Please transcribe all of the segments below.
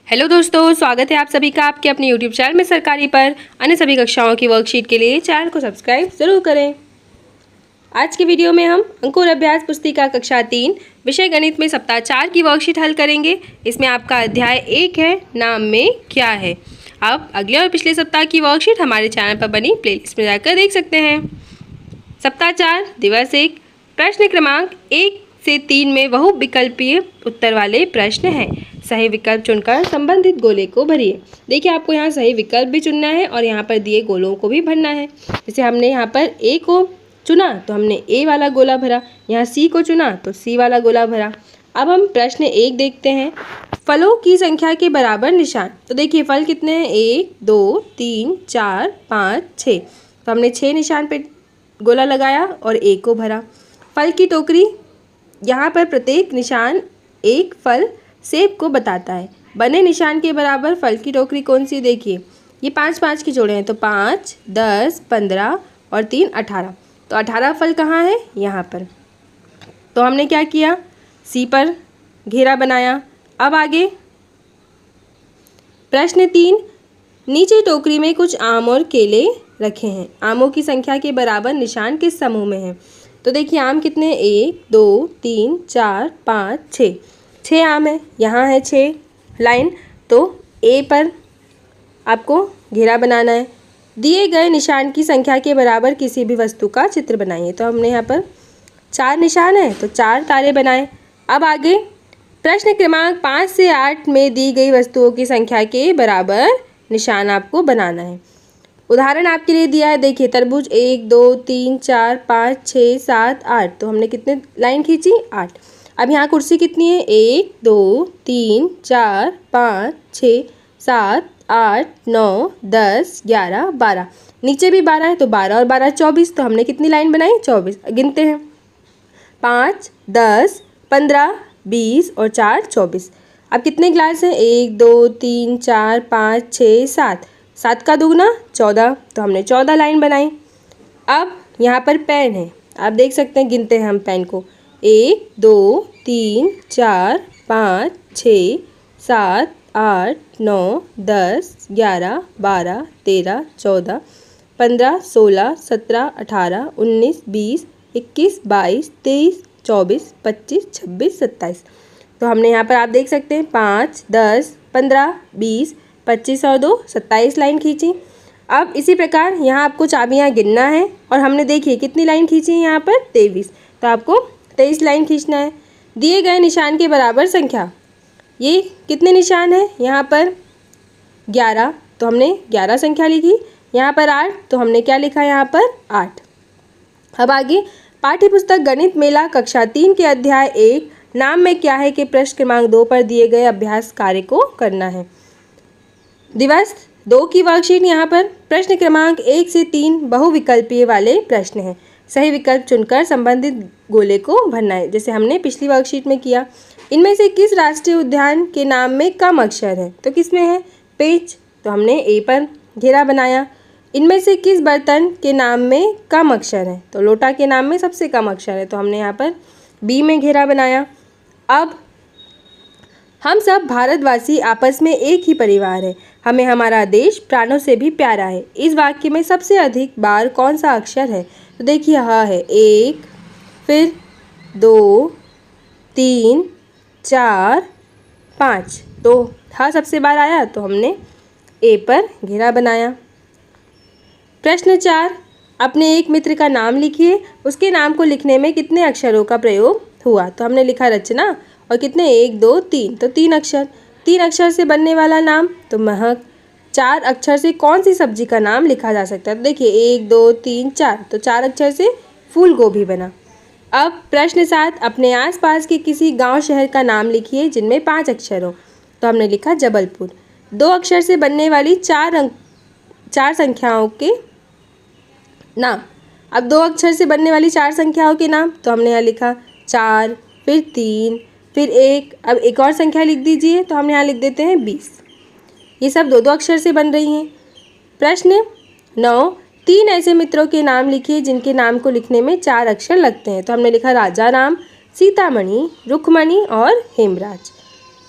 Hello दोस्तों, स्वागत है आप सभी का आपके अपने यूट्यूब चैनल में सरकारी पर। अन्य सभी कक्षाओं की वर्कशीट के लिए चैनल को सब्सक्राइब ज़रूर करें। आज के वीडियो में हम अंकुर अभ्यास पुस्तिका कक्षा 3 विषय गणित में सप्ताह 4 की वर्कशीट हल करेंगे। इसमें आपका अध्याय 1 है, नाम में क्या है। आप अगले और पिछले सप्ताह की वर्कशीट हमारे चैनल पर बनी प्लेलिस्ट में जाकर देख सकते हैं। सप्ताह 4 दिवस 1 प्रश्न क्रमांक 1 से 3 में बहुविकल्पीय उत्तर वाले प्रश्न हैं। सही विकल्प चुनकर संबंधित गोले को भरिए। देखिए, आपको यहाँ सही विकल्प भी चुनना है और यहाँ पर दिए गोलों को भी भरना है। जैसे हमने यहाँ पर ए को चुना तो हमने ए वाला गोला भरा, यहाँ सी को चुना तो सी वाला गोला भरा। अब हम प्रश्न 1 देखते हैं। फलों की संख्या के बराबर निशान। तो देखिए, फल कितने हैं? 1 2 3 4 5 6। तो हमने 6 निशान पे गोला लगाया और ए को भरा। फल की टोकरी, यहाँ पर प्रत्येक निशान एक फल सेब को बताता है। बने निशान के बराबर फल की टोकरी कौन सी? देखिए, ये 5 के जोड़े हैं तो 5 10 15 और 3 18। तो 18 फल कहाँ है? यहाँ पर। तो हमने क्या किया? सी पर घेरा बनाया। अब आगे प्रश्न 3, नीचे टोकरी में कुछ आम और केले रखे हैं। आमों की संख्या के बराबर निशान किस समूह में है? तो देखिए, आम कितने? 1 2 3 4 5 6। 6 आम है, यहाँ है 6 लाइन। तो ए पर आपको घेरा बनाना है। दिए गए निशान की संख्या के बराबर किसी भी वस्तु का चित्र बनाइए। तो हमने यहाँ पर 4 निशान है तो 4 तारे बनाए। अब आगे प्रश्न क्रमांक 5 से 8 में दी गई वस्तुओं की संख्या के बराबर निशान आपको बनाना है। उदाहरण आपके लिए दिया है। देखिए, तरबूज 1 2 3 4 5 6 7 8। तो हमने कितने लाइन खींची? 8। अब यहाँ कुर्सी कितनी है? 1 2 3 4 5 6 7 8 9 10 11 12। नीचे भी 12 है तो 12 और 12 24। तो हमने कितनी लाइन बनाई? 24। गिनते हैं, 5 10 15 20 और 4 24। अब कितने ग्लास हैं? 1 2 3 4 5 6 7। 7 का दुगना 14। तो हमने 14 लाइन बनाई। अब यहाँ पर पेन है, आप देख सकते हैं। गिनते हैं हम पेन को, 1 2 3 4 5 6 7 8 9 10 11 12 13 14 15 16 17 18 19 20 21 22 23 24 25 26 27। तो हमने यहाँ पर आप देख सकते हैं 5 10 15 20 25 और 2 27 लाइन खींची। अब इसी प्रकार यहाँ आपको चाबियाँ गिनना है और हमने देखिए कितनी लाइन खींची है यहाँ पर? 23। तो आपको 23 लाइन खींचना है। दिए गए निशान के बराबर संख्या, ये कितने निशान हैं? यहाँ पर 11। तो हमने 11 संख्या लिखी। यहाँ पर 8। तो हमने क्या लिखा? यहाँ पर 8। अब आगे पाठ्यपुस्तक गणित मेला कक्षा 3 के अध्याय 1 नाम में क्या है के प्रश्न क्रमांक 2 पर दिए गए अभ्यास कार्य को करना है। दिवस 2 की वर्कशीट यहाँ पर प्रश्न क्रमांक 1 से 3 बहुविकल्पीय वाले प्रश्न हैं। सही विकल्प चुनकर संबंधित गोले को भरना है, जैसे हमने पिछली वर्कशीट में किया। इनमें से किस राष्ट्रीय उद्यान के नाम में कम अक्षर है? तो किस में है? पेच। तो हमने ए पर घेरा बनाया। इनमें से किस बर्तन के नाम में कम अक्षर है? तो लोटा के नाम में सबसे कम अक्षर है। तो हमने यहाँ पर बी में घेरा बनाया। अब हम सब भारतवासी आपस में एक ही परिवार है। हमें हमारा देश प्राणों से भी प्यारा है। इस वाक्य में सबसे अधिक बार कौन सा अक्षर है? तो देखिए, ह है 1, फिर 2 3 4 5। तो ह सबसे बार आया तो हमने ए पर घेरा बनाया। प्रश्न 4, अपने एक मित्र का नाम लिखिए। उसके नाम को लिखने में कितने अक्षरों का प्रयोग हुआ? तो हमने लिखा रचना और कितने? 1 2 3। तो 3 अक्षर। 3 अक्षर से बनने वाला नाम तो महक। 4 अक्षर से कौन सी सब्जी का नाम लिखा जा सकता है? तो देखिए, 1 2 3 4। तो 4 अक्षर से फूल गोभी बना। अब प्रश्न 7, अपने आसपास के किसी गांव शहर का नाम लिखिए जिनमें 5 अक्षर हो। तो हमने लिखा जबलपुर। 2 अक्षर से बनने वाली 4 संख्याओं के नाम। अब 2 अक्षर से बनने वाली 4 संख्याओं के नाम। तो हमने यहाँ लिखा 4, फिर 3, फिर 1। अब एक और संख्या लिख दीजिए। तो हम यहाँ लिख देते हैं 20। ये सब 2 अक्षर से बन रही हैं। प्रश्न 9, 3 ऐसे मित्रों के नाम लिखिए जिनके नाम को लिखने में 4 अक्षर लगते हैं। तो हमने लिखा राजा राम, सीतामणि, रुक्मणी और हेमराज।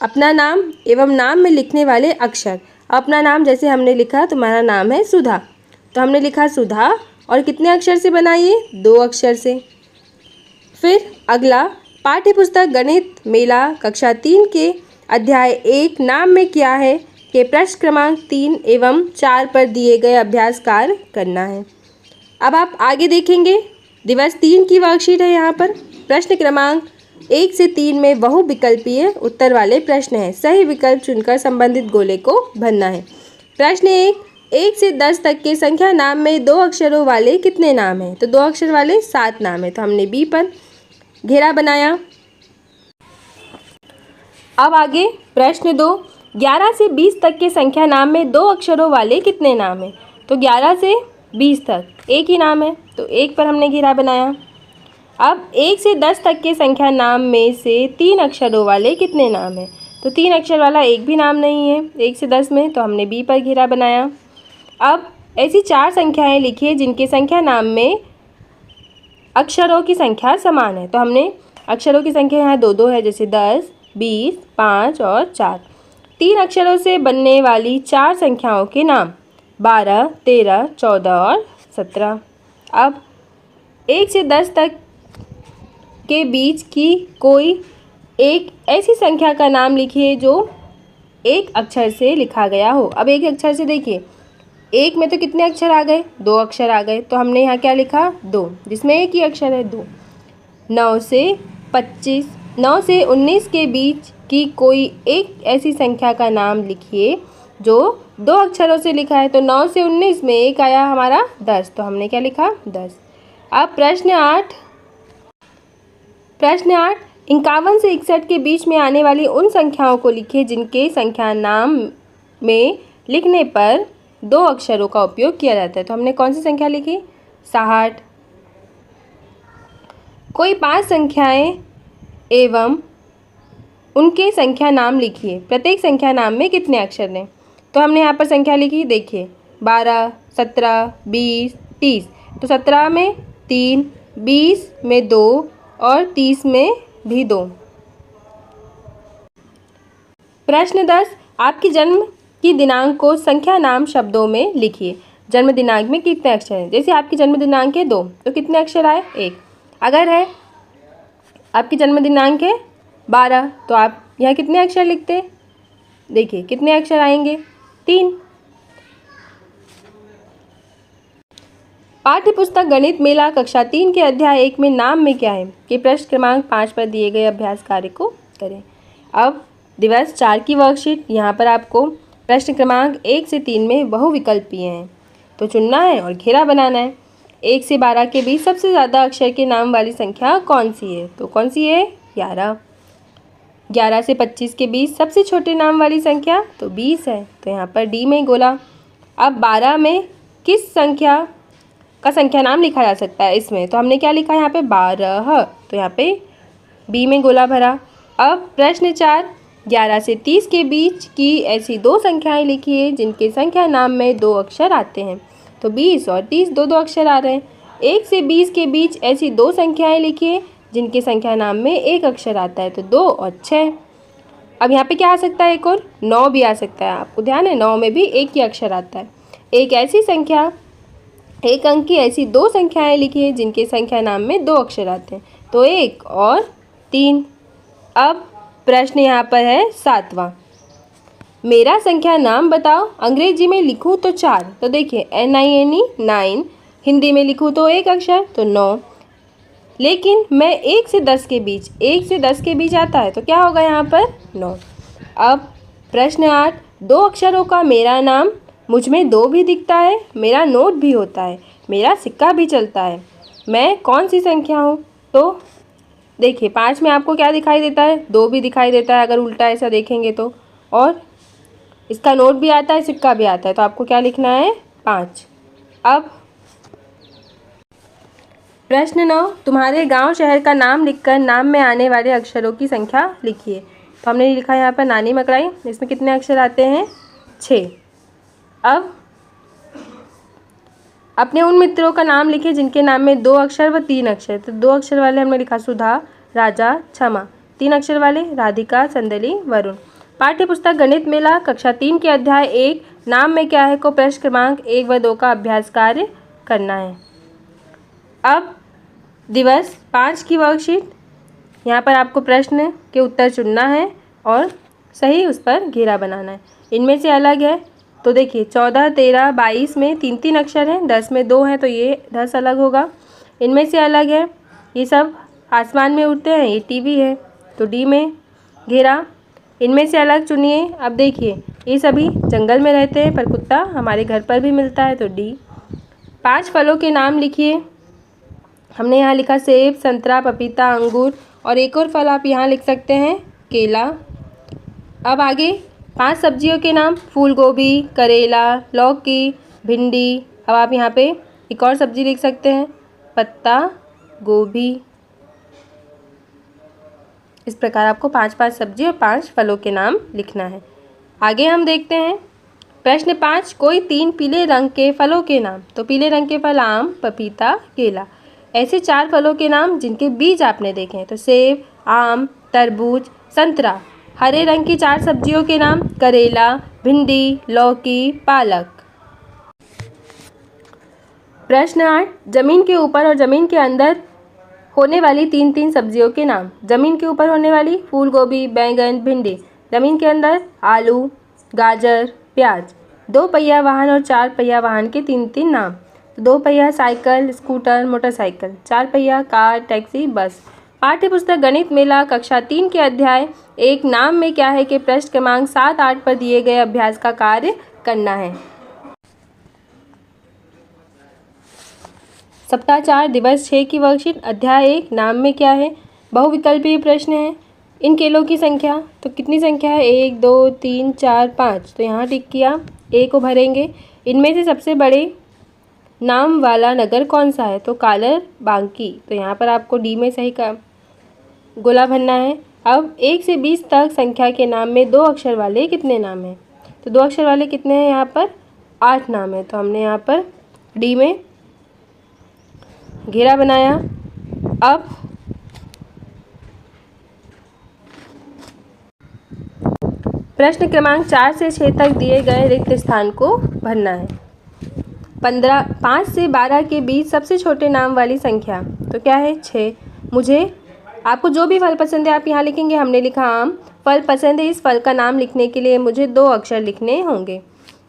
अपना नाम एवं नाम में लिखने वाले अक्षर। अपना नाम जैसे हमने लिखा, तुम्हारा नाम है सुधा, तो हमने लिखा सुधा, और कितने अक्षर से बना ये? 2 अक्षर से। फिर अगला, पाठ्य पुस्तक गणित मेला कक्षा 3 के अध्याय 1 नाम में क्या है के प्रश्न क्रमांक 3 एवं 4 पर दिए गए अभ्यास कार्य करना है। अब आप आगे देखेंगे, दिवस 3 की वर्कशीट है। यहाँ पर प्रश्न क्रमांक 1 से 3 में बहुविकल्पीय उत्तर वाले प्रश्न हैं। सही विकल्प चुनकर संबंधित गोले को भरना है। प्रश्न 1 से 10 तक के संख्या नाम में 2 अक्षरों वाले कितने नाम हैं? तो 2 अक्षर वाले 7 नाम हैं, तो हमने बी पर घेरा बनाया। अब आगे प्रश्न 2, 11 से 20 तक के संख्या नाम में 2 अक्षरों वाले कितने नाम हैं? तो 11 से 20 तक एक ही नाम है, तो 1 पर हमने घेरा बनाया। अब 1 से 10 तक के संख्या नाम में से 3 अक्षरों वाले कितने नाम हैं? तो 3 अक्षर वाला एक भी नाम नहीं है 1 से 10 में, तो हमने बी पर घेरा बनाया। अब ऐसी 4 संख्याएं लिखिए जिनके संख्या नाम में अक्षरों की संख्या समान है। तो हमने अक्षरों की संख्या यहाँ 2-2 है, जैसे 10, 20, 5 और 4। 3 अक्षरों से बनने वाली 4 संख्याओं के नाम 12, 13, 14 और 17। अब 1 से 10 तक के बीच की कोई एक ऐसी संख्या का नाम लिखिए जो एक अक्षर से लिखा गया हो। अब एक अक्षर से देखिए, एक में तो कितने अक्षर आ गए? 2 अक्षर आ गए, तो हमने यहाँ क्या लिखा? 2, जिसमें एक ही अक्षर है 2। 9 से 25, 9 से 19 के बीच की कोई एक ऐसी संख्या का नाम लिखिए जो 2 अक्षरों से लिखा है। तो 9 से 19 में एक आया हमारा 10, तो हमने क्या लिखा? 10। अब प्रश्न 8, 51 से 61 के बीच में आने वाली उन संख्याओं को लिखिए जिनके संख्या नाम में लिखने पर 2 अक्षरों का उपयोग किया जाता है। तो हमने कौन सी संख्या लिखी? 60। कोई 5 संख्याएं एवं उनके संख्या नाम लिखिए। प्रत्येक संख्या नाम में कितने अक्षर हैं? तो हमने यहाँ पर संख्या लिखी, देखिए 12, 17, 20, 30। तो 17 में 3, 20 में 2 और 30 में भी 2। प्रश्न 10, आपकी जन्म की दिनांक को संख्या नाम शब्दों में लिखिए। जन्म दिनांक में कितने अक्षर हैं? जैसे आपकी जन्म दिनांक है 2, तो कितने अक्षर आए? 1। अगर है आपकी जन्म दिनांक है 12, तो आप यहाँ कितने अक्षर लिखते? देखिए कितने अक्षर आएंगे? 3। पाठ्य पुस्तक गणित मेला कक्षा 3 के अध्याय 1 में नाम में क्या है कि प्रश्न क्रमांक 5 पर दिए गए अभ्यास कार्य को करें। अब दिवस 4 की वर्कशीट, यहाँ पर आपको प्रश्न क्रमांक 1 से 3 में बहुविकल्पीय हैं, तो चुनना है और घेरा बनाना है। 1 से 12 के बीच सबसे ज़्यादा अक्षर के नाम वाली संख्या कौन सी है? तो कौन सी है? 11। 11 से 25 के बीच सबसे छोटे नाम वाली संख्या तो 20 है, तो यहाँ पर डी में गोला। अब 12 में किस संख्या का संख्या नाम लिखा जा सकता है इसमें? तो हमने क्या लिखा यहाँ पे? 12, तो यहाँ पे बी में गोला भरा। अब प्रश्न 4, 11 से 30 के बीच की ऐसी 2 संख्याएं लिखिए जिनके संख्या नाम में 2 अक्षर आते हैं। तो 20 और 30 2 अक्षर आ रहे हैं। 1 से 20 के बीच ऐसी 2 संख्याएं लिखिए जिनके संख्या नाम में 1 अक्षर आता है। तो 2 और 6। अब यहाँ पे क्या आ सकता है? एक और 9 भी आ सकता है। आपको ध्यान है 9 में भी एक ही अक्षर आता है। एक अंक की ऐसी 2 संख्याएं लिखिए जिनके संख्या नाम में 2 अक्षर आते हैं। तो 1 और 3। अब प्रश्न यहाँ पर है 7वां, मेरा संख्या नाम बताओ। अंग्रेजी में लिखूँ तो 4, तो देखिए NINE 9, हिंदी में लिखूँ तो 1 अक्षर तो 9, लेकिन मैं 1 से 10 के बीच आता है तो क्या होगा यहाँ पर? 9। अब प्रश्न 8, 2 अक्षरों का मेरा नाम, मुझ में 2 भी दिखता है, मेरा नोट भी होता है, मेरा सिक्का भी चलता है, मैं कौन सी संख्या हूँ? तो देखिए 5 में आपको क्या दिखाई देता है? 2 भी दिखाई देता है अगर उल्टा ऐसा देखेंगे तो, और इसका नोट भी आता है, सिक्का भी आता है, तो आपको क्या लिखना है? 5। अब प्रश्न 9, तुम्हारे गांव शहर का नाम लिखकर नाम में आने वाले अक्षरों की संख्या लिखिए। तो हमने लिखा यहाँ पर नानी मकड़ाई, इसमें कितने अक्षर आते हैं? 6। अब अपने उन मित्रों का नाम लिखिए जिनके नाम में 2 अक्षर व 3 अक्षर। तो 2 अक्षर वाले हमने लिखा सुधा, राजा, क्षमा। 3 अक्षर वाले राधिका, संदली, वरुण। पाठ्य पुस्तक गणित मेला कक्षा 3 के अध्याय 1 नाम में क्या है को प्रश्न क्रमांक 1 व 2 का अभ्यास कार्य करना है। अब दिवस 5 की वर्कशीट, यहाँ पर आपको प्रश्न के उत्तर चुनना है और सही उस पर घेरा बनाना है। इनमें से अलग है तो देखिए 14, 13, 22 में 3-3 अक्षर हैं, 10 में 2 हैं तो ये 10 अलग होगा। इनमें से अलग है ये सब आसमान में उड़ते हैं, ये टीवी है तो डी में घेरा। इनमें से अलग चुनिए। अब देखिए ये सभी जंगल में रहते हैं पर कुत्ता हमारे घर पर भी मिलता है तो डी। 5 फलों के नाम लिखिए। हमने यहाँ लिखा सेब, संतरा, पपीता, अंगूर और एक और फल आप यहाँ लिख सकते हैं केला। अब आगे 5 सब्जियों के नाम, फूल गोभी, करेला, लौकी, भिंडी। अब आप यहाँ पे एक और सब्जी लिख सकते हैं पत्ता गोभी। इस प्रकार आपको 5-5 सब्जी और 5 फलों के नाम लिखना है। आगे हम देखते हैं प्रश्न 5, कोई 3 पीले रंग के फलों के नाम। तो पीले रंग के फल आम, पपीता, केला। ऐसे 4 फलों के नाम जिनके बीज आपने देखे हैं तो सेब, आम, तरबूज, संतरा। हरे रंग की 4 सब्जियों के नाम, करेला, भिंडी, लौकी, पालक। प्रश्न 8, जमीन के ऊपर और जमीन के अंदर होने वाली 3-3 सब्जियों के नाम। जमीन के ऊपर होने वाली फूल गोभी, बैंगन, भिंडी। जमीन के अंदर आलू, गाजर, प्याज। 2 पहिया वाहन और 4 पहिया वाहन के 3-3 नाम। 2 पहिया साइकिल, स्कूटर, मोटरसाइकिल। 4 पहिया कार, टैक्सी, बस। पाठ्य पुस्तक गणित मेला कक्षा 3 के अध्याय 1 नाम में क्या है के प्रश्न क्रमांक 7-8 पर दिए गए अभ्यास का कार्य करना है। सप्ताह 4 दिवस 6 की वर्कशीट अध्याय 1 नाम में क्या है। बहुविकल्पीय प्रश्न है। इन केलों की संख्या, तो कितनी संख्या है 1, 2, 3, 4, 5। तो यहाँ टिक किया, ए को भरेंगे। इनमें से सबसे बड़े नाम वाला नगर कौन सा है तो कालर बांकी। तो यहाँ पर आपको डी में सही का गोला भरना है। अब 1 से 20 तक संख्या के नाम में 2 अक्षर वाले कितने नाम हैं। तो 2 अक्षर वाले कितने हैं यहाँ पर 8 नाम है। तो हमने यहाँ पर डी में घेरा बनाया। अब प्रश्न क्रमांक 4 से 6 तक दिए गए रिक्त स्थान को भरना है। 5 से 12 के बीच सबसे छोटे नाम वाली संख्या तो क्या है 6। मुझे आपको जो भी फल पसंद है आप यहाँ लिखेंगे। हमने लिखा आम। फल पसंद है, इस फल का नाम लिखने के लिए मुझे 2 अक्षर लिखने होंगे।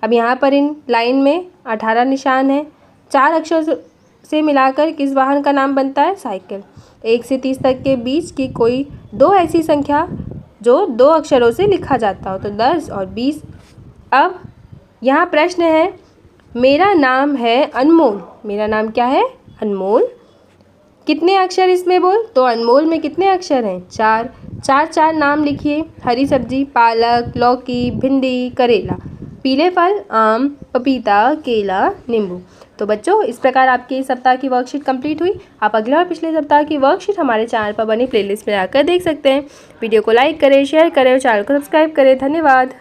अब यहाँ पर इन लाइन में 18 निशान है। 4 अक्षर से मिलाकर किस वाहन का नाम बनता है साइकिल। 1 से 30 तक के बीच की कोई 2 ऐसी संख्या जो 2 अक्षरों से लिखा जाता हो तो 10 और 20। अब यहाँ प्रश्न है मेरा नाम है अनमोल। मेरा नाम क्या है अनमोल। कितने अक्षर इसमें बोल तो अनमोल में कितने अक्षर हैं 4। 4 नाम लिखिए। हरी सब्जी पालक, लौकी, भिंडी, करेला। पीले फल आम, पपीता, केला, नींबू। तो बच्चों इस प्रकार आपकी इस सप्ताह की वर्कशीट कंप्लीट हुई। आप अगले और पिछले सप्ताह की वर्कशीट हमारे चैनल पर बनी प्लेलिस्ट में जाकर देख सकते हैं। वीडियो को लाइक करें, शेयर करें और चैनल को सब्सक्राइब करें। धन्यवाद।